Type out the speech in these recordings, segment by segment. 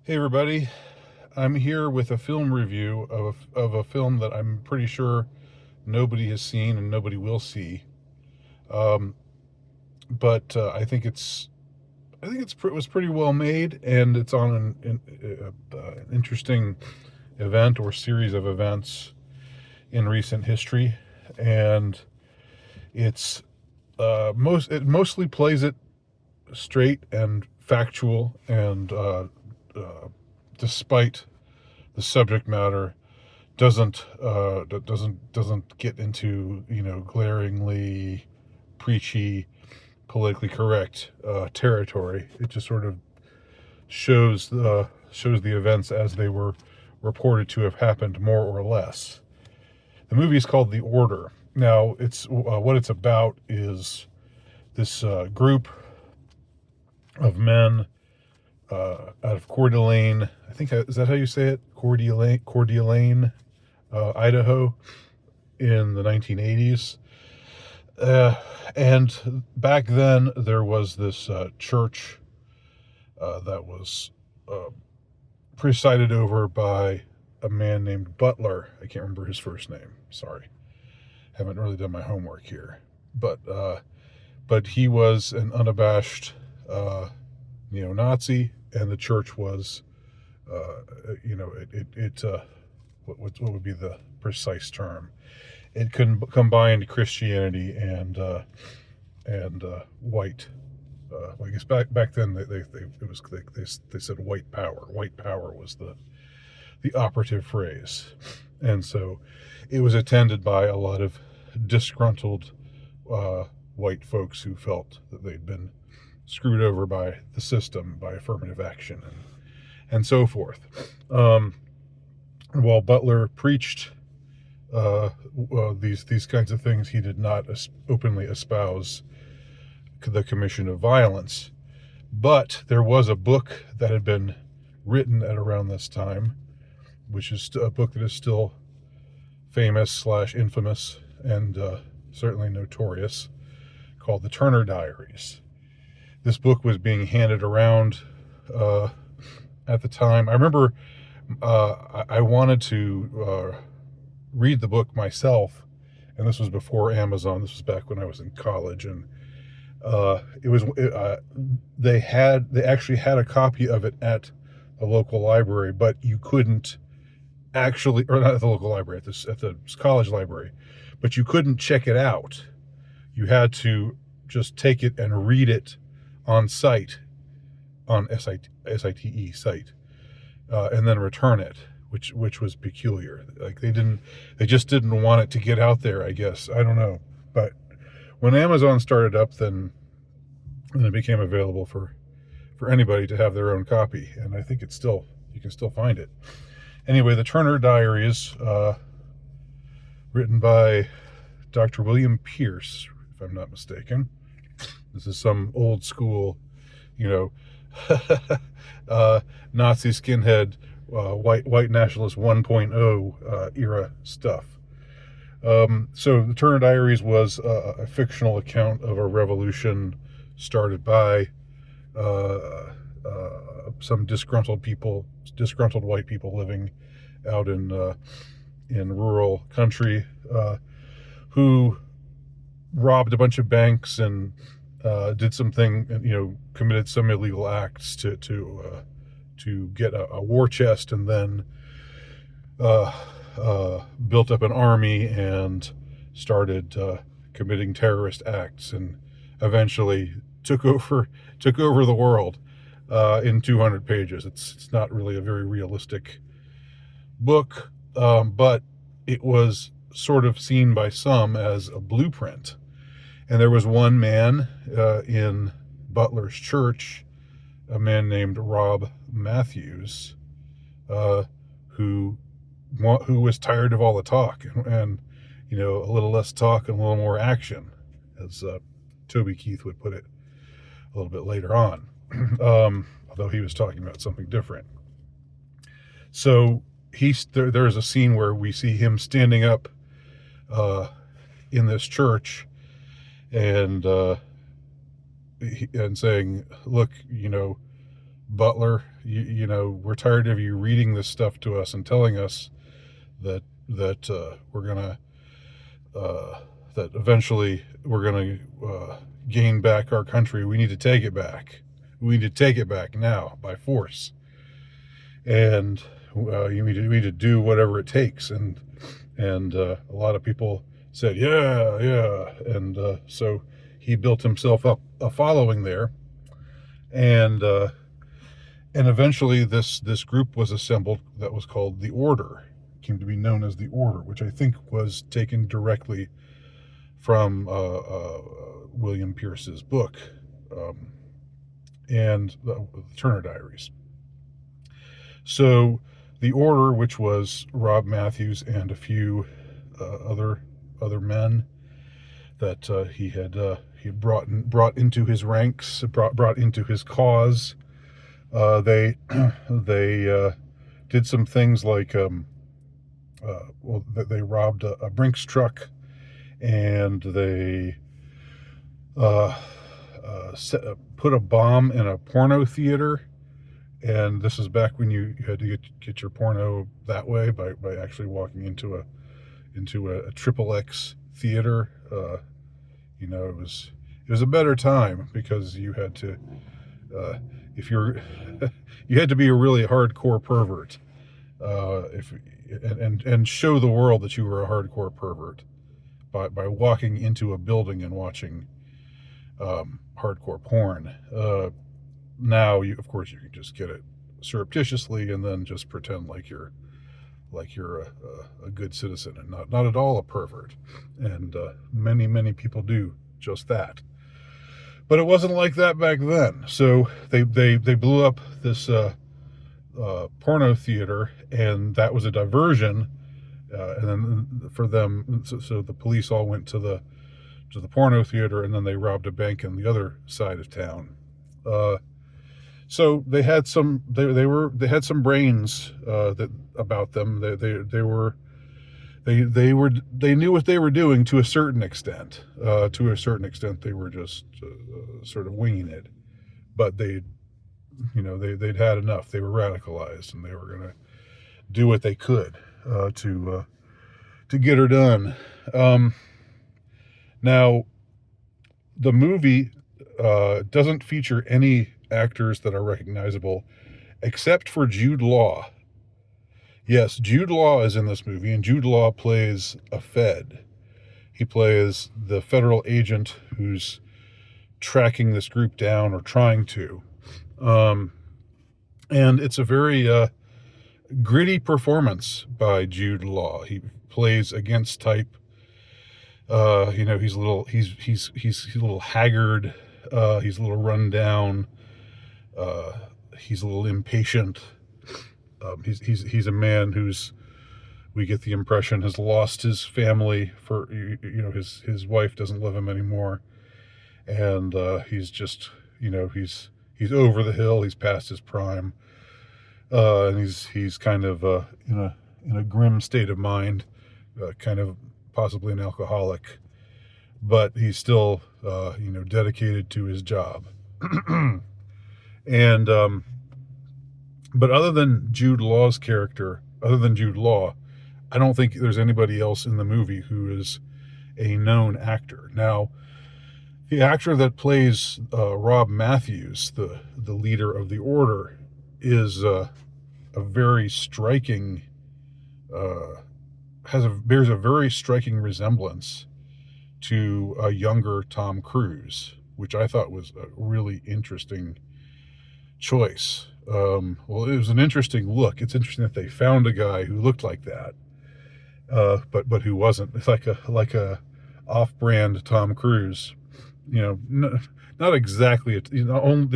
Hey everybody, I'm here with a film review of a film that I'm pretty sure nobody has seen and nobody will see. Um, but it was pretty well made, and it's on an interesting event or series of events in recent history, and it mostly plays it straight and factual, and despite the subject matter doesn't get into glaringly preachy, politically correct territory. It just sort of shows the events as they were reported to have happened, more or less. The movie is called The Order. Now, it's what it's about is this group of men out of Coeur d'Alene. I think, is that how you say it? Coeur d'Alene, Idaho, in the 1980s. And back then, there was this church that was uh, presided over by a man named Butler. I can't remember his first name. Sorry, haven't really done my homework here. But he was an unabashed neo-Nazi, and the church was, what would be the precise term? It combined Christianity and white. I guess back then they said white power. White power was the operative phrase, and so it was attended by a lot of disgruntled white folks who felt that they'd been screwed over by the system, by affirmative action, and so forth. While Butler preached these kinds of things, he did not openly espouse the commission of violence. But there was a book that had been written at around this time, which is a book that is still famous / infamous and certainly notorious, called the Turner Diaries. This book was being handed around at the time. I remember I wanted to read the book myself, and this was before Amazon. This was back when I was in college, and they actually had a copy of it at the local library, but you couldn't actually, or not at the local library, at the college library, but you couldn't check it out. You had to just take it and read it on site, on SITE site, and then return it, which was peculiar. Like they just didn't want it to get out there, I guess. I don't know. But when Amazon started up, then it became available for anybody to have their own copy, and I think you can still find it. Anyway, the Turner Diaries, written by Dr. William Pierce, if I'm not mistaken. This is some old school, Nazi skinhead, white nationalist 1.0 era stuff. So the Turner Diaries was a fictional account of a revolution started by some disgruntled white people living out in rural country, who robbed a bunch of banks and did committed some illegal acts to get a war chest, and then built up an army and started committing terrorist acts, and eventually took over the world in 200 pages. It's not really a very realistic book, but it was sort of seen by some as a blueprint. And there was one man in Butler's church, a man named Rob Matthews, who was tired of all the talk and a little less talk and a little more action, as Toby Keith would put it a little bit later on, although he was talking about something different. So there's a scene where we see him standing up in this church and saying, "Look, Butler, we're tired of you reading this stuff to us and telling us that we're gonna that eventually we're gonna gain back our country. We need to take it back. We need to take it back now by force, and we need to do whatever it takes. And a lot of people said, yeah, yeah, and so he built himself up a following there, and eventually this group was assembled that was called the Order, came to be known as the Order, which I think was taken directly from William Pierce's book, and the Turner Diaries. So the Order, which was Rob Matthews and a few other men that he had brought into his ranks, brought into his cause. They did some things like they robbed a Brinks truck, and they put a bomb in a porno theater. And this is back when you had to get your porno that way by actually walking into a XXX theater. It was a better time, because you had to if you're you had to be a really hardcore pervert and show the world that you were a hardcore pervert by walking into a building and watching hardcore porn. Now, of course, you can just get it surreptitiously and then just pretend like you're a good citizen and not at all a pervert. And many people do just that. But it wasn't like that back then. So they blew up this porno theater, and that was a diversion. And then for them, so the police all went to the porno theater, and then they robbed a bank on the other side of town. So they had some they had some brains about them. They knew what they were doing to a certain extent. To a certain extent, they were just sort of winging it. But they'd had enough. They were radicalized, and they were going to do what they could to get her done. Now, the movie doesn't feature any actors that are recognizable, except for Jude Law. Yes, Jude Law is in this movie, and Jude Law plays a Fed. He plays the federal agent who's tracking this group down, or trying to. And it's a very gritty performance by Jude Law. He plays against type. He's a little haggard. He's a little run down. He's a little impatient. He's a man who's, we get the impression, has lost his family. For his wife doesn't love him anymore, and he's just he's over the hill. He's past his prime, and he's kind of in a grim state of mind, kind of possibly an alcoholic, but he's still dedicated to his job. And but other than Jude Law's character, other than Jude Law, I don't think there's anybody else in the movie who is a known actor. Now, the actor that plays Rob Matthews, the leader of the Order, is a very striking, bears a very striking resemblance to a younger Tom Cruise, which I thought was a really interesting choice. Well, it was an interesting look. It's interesting that they found a guy who looked like that, but who wasn't. It's like a off-brand Tom Cruise. Not exactly.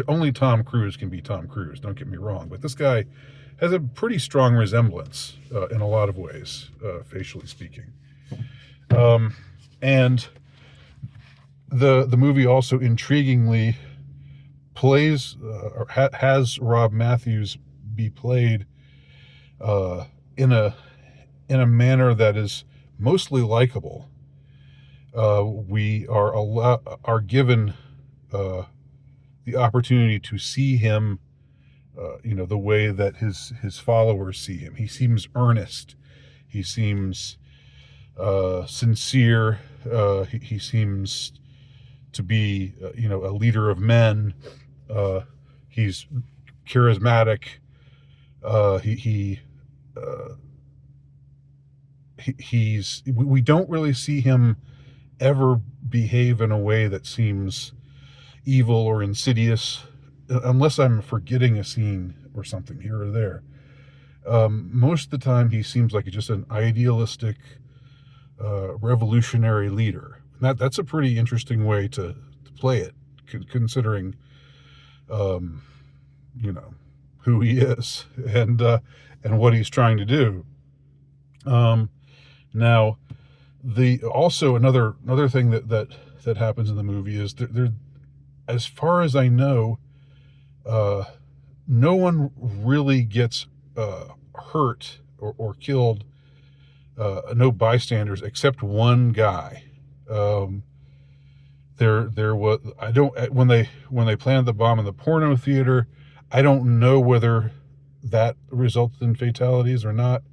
Only Tom Cruise can be Tom Cruise. Don't get me wrong, but this guy has a pretty strong resemblance in a lot of ways, facially speaking. And the movie also intriguingly plays or has Rob Matthews be played in a manner that is mostly likable. We are given the opportunity to see him the way that his followers see him. He seems earnest. He seems sincere. He seems to be, a leader of men. He's charismatic. Uh, he's. We don't really see him ever behave in a way that seems evil or insidious, unless I'm forgetting a scene or something here or there. Most of the time, he seems like just an idealistic, revolutionary leader. That's a pretty interesting way to play it, considering, um, who he is and what he's trying to do. Now, also another thing that happens in the movie is there, as far as I know, no one really gets hurt or killed. No bystanders except one guy. There was, I don't, when they planted the bomb in the porno theater, I don't know whether that resulted in fatalities or not.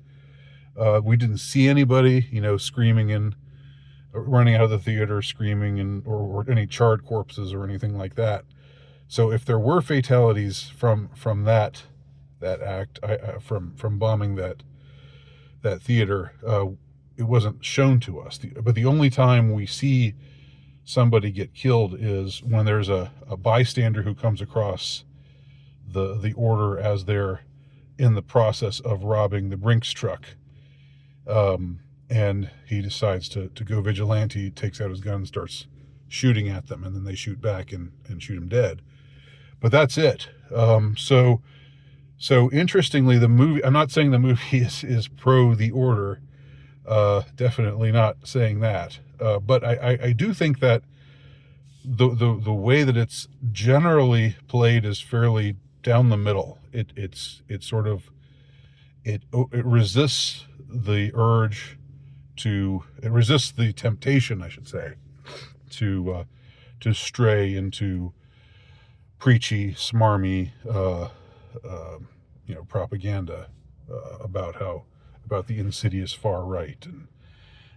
We didn't see anybody, screaming and running out of the theater, screaming, or any charred corpses or anything like that. So if there were fatalities from that act, from bombing that theater, it wasn't shown to us. But the only time we see somebody get killed is when there's a bystander who comes across the order as they're in the process of robbing the Brinks truck. And he decides to go vigilante, takes out his gun, starts shooting at them, and then they shoot back and shoot him dead. But that's it. So interestingly, the movie, I'm not saying the movie is pro the order, definitely not saying that. But I do think that the way that it's generally played is fairly down the middle. It's sort of, it resists the urge it resists the temptation, I should say, to stray into preachy, smarmy, propaganda about the insidious far right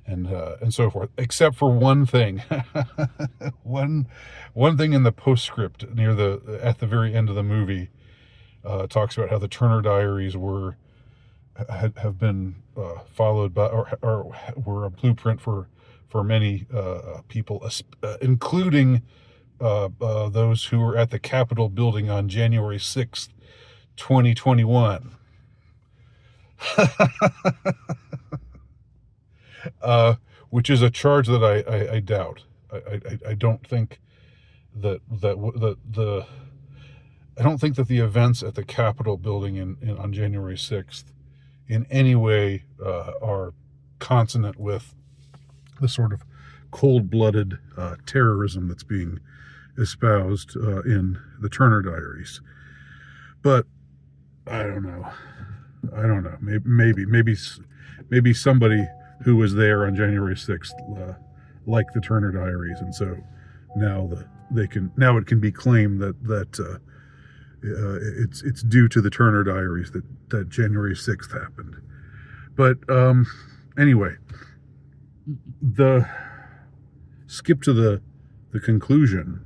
and so forth. Except for one thing, one thing in the postscript at the very end of the movie, talks about how the Turner Diaries have been followed by or were a blueprint for many people, including those who were at the Capitol building on January 6th, 2021. Which is a charge that I doubt. I don't think that I don't think that the events at the Capitol building on January 6th in any way are consonant with the sort of cold-blooded terrorism that's being espoused in the Turner Diaries. But I don't know. Maybe somebody who was there on January 6th liked the Turner Diaries, and so now it can be claimed that it's due to the Turner Diaries that January 6th happened. But anyway, skip to the conclusion,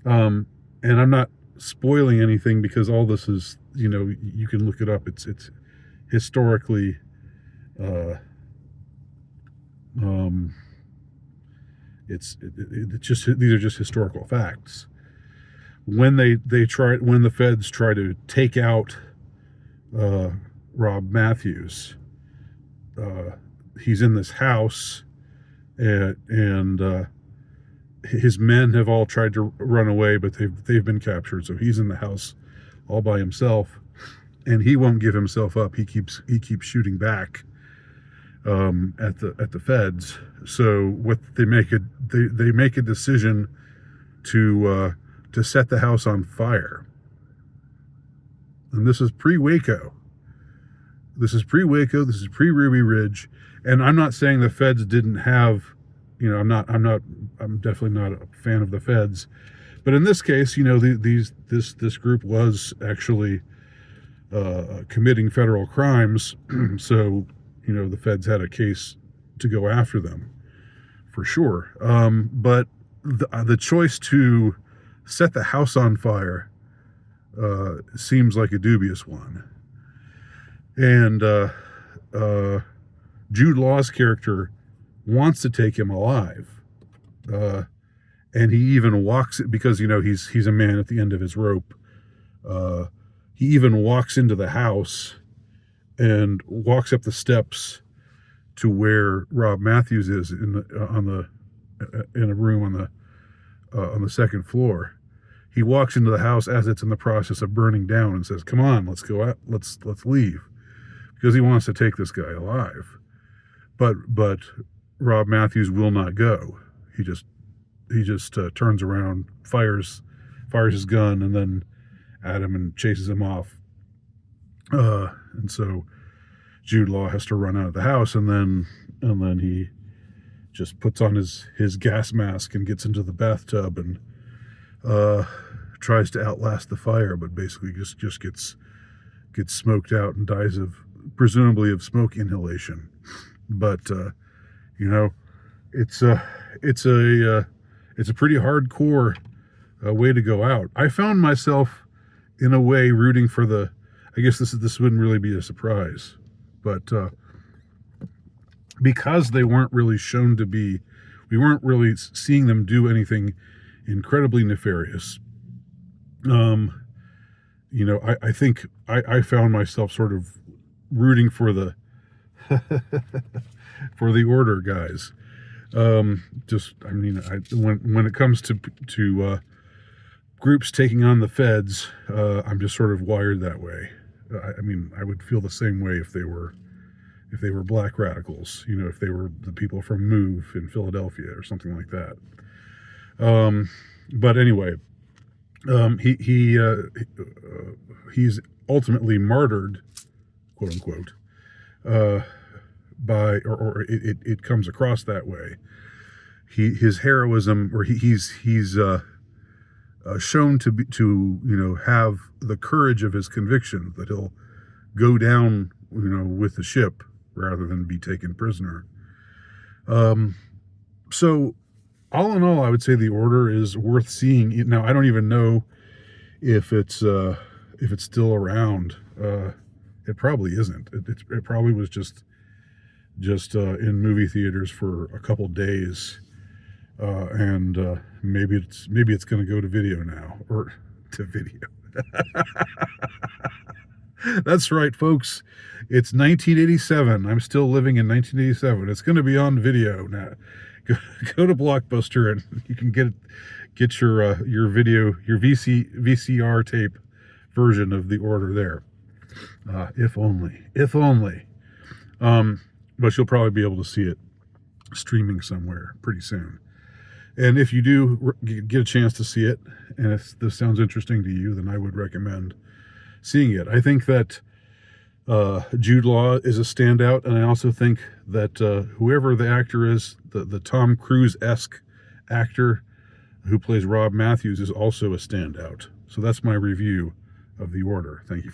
and I'm not spoiling anything because all this is, you can look it up. It's historically, it's just, these are just historical facts. When when the feds try to take out Rob Matthews, he's in this house, and his men have all tried to run away, but they've been captured. So he's in the house all by himself, and he won't give himself up. He keeps shooting back at the feds. So what they make a decision to set the house on fire. And this is pre-Waco. This is pre-Ruby Ridge. And I'm not saying the feds didn't have, I'm definitely not a fan of the feds, But in this case, you know, this group was actually committing federal crimes, so you know the feds had a case to go after them for sure. But the choice to set the house on fire seems like a dubious one. And Jude Law's character wants to take him alive, and he even walks, because you know he's a man at the end of his rope. He even walks into the house and walks up the steps to where Rob Matthews is in a room on the second floor. He walks into the house as it's in the process of burning down and says, "Come on, let's go out. Let's leave," because he wants to take this guy alive. But Rob Matthews will not go. He just turns around, fires his gun, and then at him and chases him off. And so Jude Law has to run out of the house, and then he just puts on his gas mask and gets into the bathtub and tries to outlast the fire, but basically just gets smoked out and dies presumably of smoke inhalation. But you know, it's a pretty hardcore way to go out. I found myself in a way rooting for I guess this wouldn't really be a surprise, but because they weren't really shown to be, we weren't really seeing them do anything incredibly nefarious. You know, I think I found myself sort of rooting for the for the order guys. I mean, when it comes to groups taking on the feds, I'm just sort of wired that way. I mean, I would feel the same way if they were black radicals, you know, if they were the people from MOVE in Philadelphia or something like that. But anyway, he's ultimately martyred, quote unquote, or it comes across that way. His heroism, or he's shown to you know, have the courage of his conviction that he'll go down, you know, with the ship rather than be taken prisoner. So all in all, I would say The Order is worth seeing. Now, I don't even know if it's still around. It probably isn't. It probably was just in movie theaters for a couple days. And maybe it's going to go to video now, or to video. That's right, folks. It's 1987. I'm still living in 1987. It's going to be on video now. Go to Blockbuster and you can get your video, your VCR tape version of The Order there. If only. But you'll probably be able to see it streaming somewhere pretty soon. And if you do get a chance to see it, and if this sounds interesting to you, then I would recommend seeing it. I think that Jude Law is a standout, and I also think that whoever the actor is, the Tom Cruise-esque actor who plays Rob Matthews, is also a standout. So that's my review of The Order. Thank you.